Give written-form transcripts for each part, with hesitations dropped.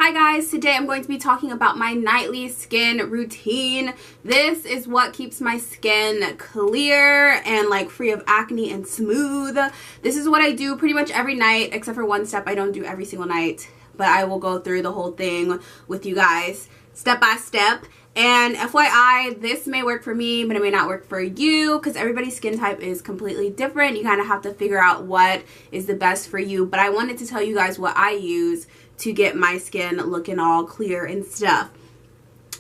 Hi guys, today I'm going to be talking about my nightly skin routine. This is what keeps my skin clear and like free of acne and smooth. This is what I do pretty much every night except for one step I don't do every single night, but I will go through the whole thing with you guys step by step. And FYI, this may work for me, but it may not work for you because everybody's skin type is completely different. You kind of have to figure out what is the best for you. But I wanted to tell you guys what I use to get my skin looking all clear and stuff,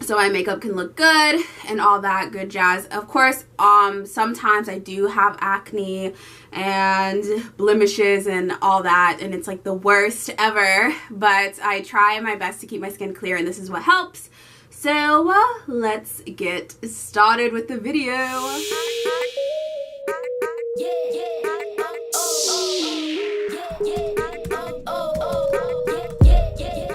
so my makeup can look good and all that good jazz. Of course, sometimes I do have acne and blemishes and all that, and it's like the worst ever, but I try my best to keep my skin clear, and this is what helps. So let's get started with the video.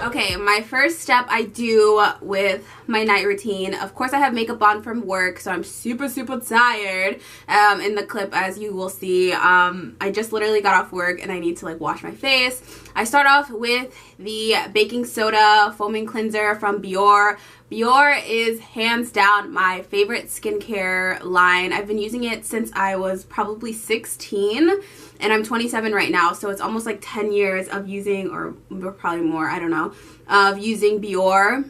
Okay, my first step I do with my night routine, of course I have makeup on from work, so I'm super tired. In the clip, as you will see, I just literally got off work and I need to like wash my face. I start off with the baking soda foaming cleanser from Biore. Biore is hands down my favorite skincare line. I've been using it since I was probably 16 and I'm 27 right now, so it's almost like 10 years of using, or probably more, I don't know, of using Biore.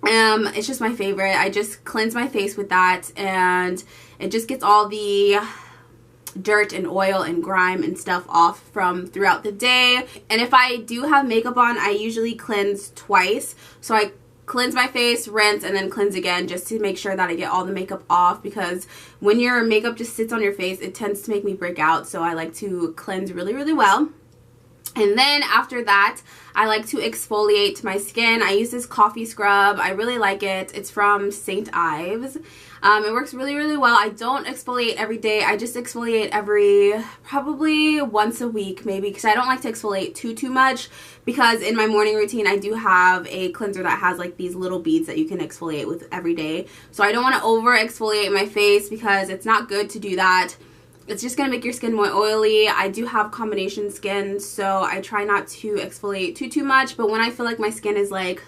It's just my favorite. I just cleanse my face with that and it just gets all the dirt and oil and grime and stuff off from throughout the day. And if I do have makeup on, I usually cleanse twice. So I cleanse my face, rinse, and then cleanse again just to make sure that I get all the makeup off, because when your makeup just sits on your face, it tends to make me break out. So I like to cleanse really well. And then after that, I like to exfoliate my skin. I use this coffee scrub. I really like it. It's from Ives. It works really well. I don't exfoliate every day. I just exfoliate probably once a week maybe, because I don't like to exfoliate too much, because in my morning routine I do have a cleanser that has like these little beads that you can exfoliate with every day. So I don't want to over exfoliate my face because it's not good to do that. It's just going to make your skin more oily. I do have combination skin, so I try not to exfoliate too much, but when I feel like my skin is like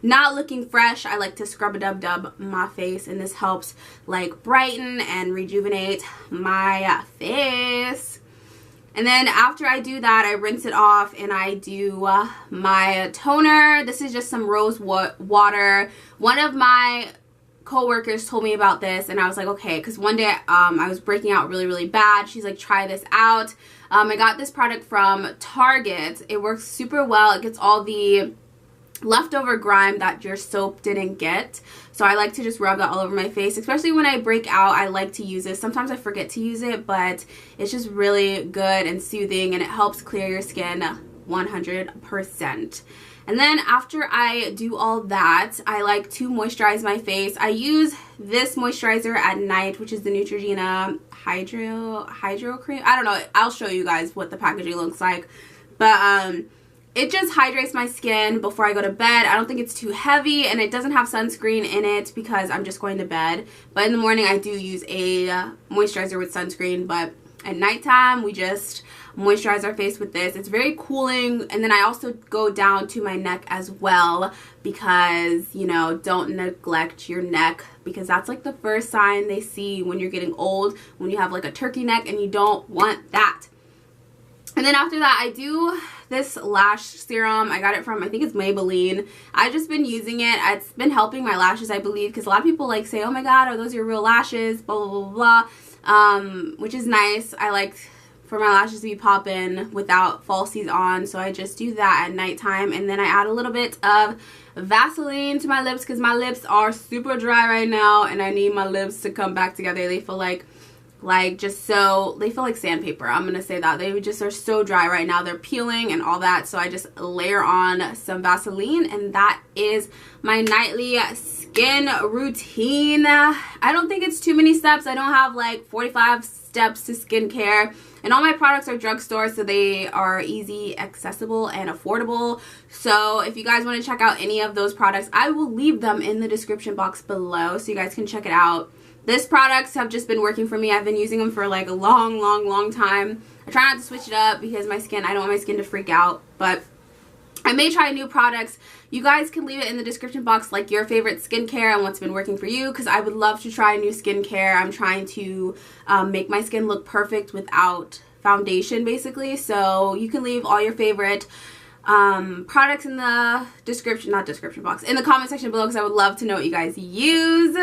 not looking fresh, I like to scrub-a-dub-dub my face, and this helps like brighten and rejuvenate my face. And then after I do that, I rinse it off and I do my toner. This is just some rose water. One of my co-workers told me about this and I was like, okay, because one day I was breaking out really bad. She's like, try this out. I got this product from Target. It works super well. It gets all the leftover grime that your soap didn't get, so I like to just rub that all over my face, especially when I break out. I like to use this. Sometimes I forget to use it, but it's just really good and soothing, and it helps clear your skin 100%. And then after I do all that, I like to moisturize my face. I use this moisturizer at night, which is the Neutrogena Hydro Cream. I don't know. I'll show you guys what the packaging looks like. But it just hydrates my skin before I go to bed. I don't think it's too heavy, and it doesn't have sunscreen in it because I'm just going to bed. But in the morning, I do use a moisturizer with sunscreen, but at nighttime, we just moisturize our face with this. It's very cooling, and then I also go down to my neck as well because, you know, don't neglect your neck, because that's like the first sign they see when you're getting old, when you have like a turkey neck, and you don't want that. And then after that, I do this lash serum. I got it from, I think it's Maybelline. I've just been using it. It's been helping my lashes, I believe, because a lot of people like say, oh my god, are those your real lashes, blah blah, which is nice. I like for my lashes to be popping without falsies on, so I just do that at nighttime. And then I add a little bit of Vaseline to my lips because my lips are super dry right now and I need my lips to come back together. They feel like they feel like sandpaper. I'm gonna say that they just are so dry right now. They're peeling and all that, so I just layer on some Vaseline, and that is my nightly skin routine. I don't think it's too many steps. I don't have like 45 steps to skincare, and all my products are drugstore, so they are easy, accessible, and affordable. So if you guys want to check out any of those products, I will leave them in the description box below so you guys can check it out. These products have just been working for me. I've been using them for like a long time. I try not to switch it up because my skin, I don't want my skin to freak out, but I may try new products. You guys can leave it in the description box, like your favorite skincare and what's been working for you, because I would love to try new skincare. I'm trying to make my skin look perfect without foundation, basically. So you can leave all your favorite products in the description, not description box, in the comment section below, because I would love to know what you guys use.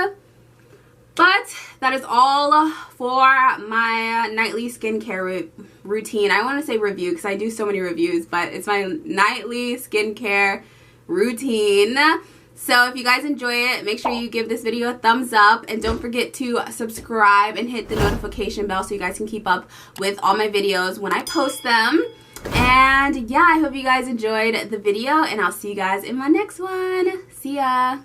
But that is all for my nightly skincare routine. I want to say review because I do so many reviews, but it's my nightly skincare routine. So if you guys enjoy it, make sure you give this video a thumbs up, and don't forget to subscribe and hit the notification bell so you guys can keep up with all my videos when I post them. And yeah, I hope you guys enjoyed the video, and I'll see you guys in my next one. See ya!